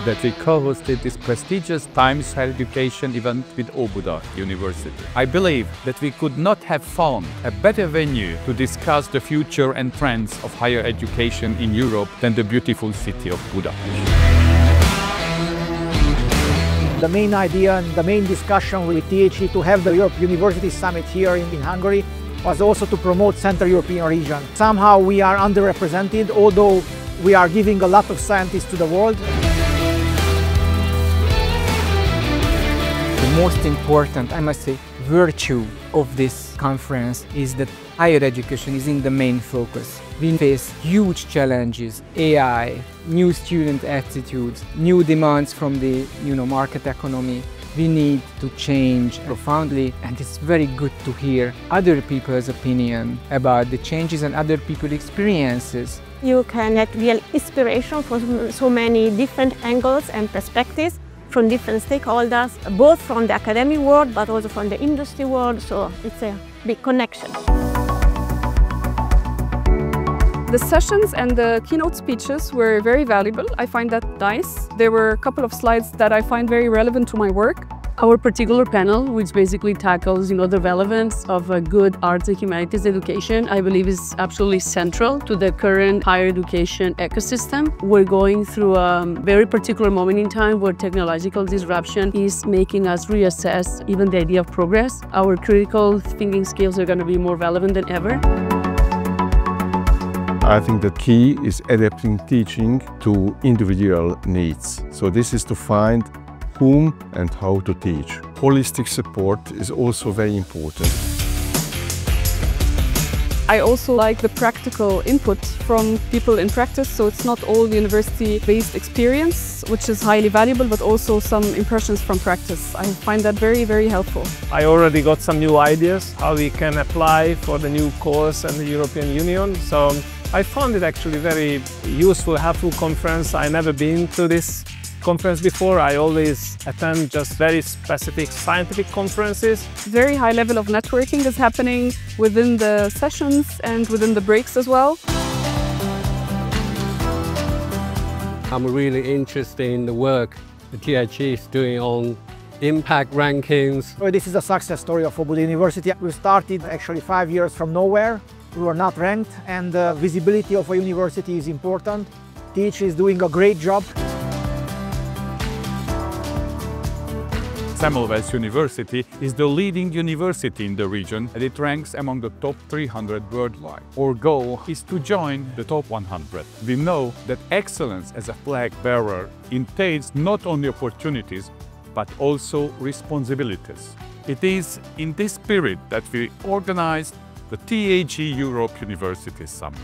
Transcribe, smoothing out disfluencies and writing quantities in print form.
that we co-hosted this prestigious Times Higher Education event with Óbuda University. I believe that we could not have found a better venue to discuss the future and trends of higher education in Europe than the beautiful city of Budapest. The main idea and the main discussion with THE to have the Europe University Summit here in Hungary was also to promote Central European region. Somehow we are underrepresented, although we are giving a lot of scientists to the world. The most important, I must say, virtue of this conference is that higher education is in the main focus. We face huge challenges, AI, new student attitudes, new demands from the market economy. We need to change profoundly, and it's very good to hear other people's opinion about the changes and other people's experiences. You can get real inspiration from so many different angles and perspectives from different stakeholders, both from the academic world but also from the industry world, so it's a big connection. The sessions and the keynote speeches were very valuable. I find that nice. There were a couple of slides that I find very relevant to my work. Our particular panel, which basically tackles the relevance of a good arts and humanities education, I believe is absolutely central to the current higher education ecosystem. We're going through a very particular moment in time where technological disruption is making us reassess even the idea of progress. Our critical thinking skills are going to be more relevant than ever. I think the key is adapting teaching to individual needs. So this is to find whom and how to teach. Holistic support is also very important. I also like the practical input from people in practice, so it's not all university-based experience, which is highly valuable, but also some impressions from practice. I find that very, very helpful. I already got some new ideas how we can apply for the new course and the European Union. So I found it actually very useful, helpful conference. I've never been to this conference before. I always attend just very specific scientific conferences. Very high level of networking is happening within the sessions and within the breaks as well. I'm really interested in the work the THE is doing on impact rankings. This is a success story of Óbuda University. We started actually 5 years from nowhere. We were not ranked, and the visibility of a university is important. THE is doing a great job. Semmelweis University is the leading university in the region, and it ranks among the top 300 worldwide. Our goal is to join the top 100. We know that excellence as a flag bearer entails not only opportunities, but also responsibilities. It is in this spirit that we organized the THE Europe University Summit.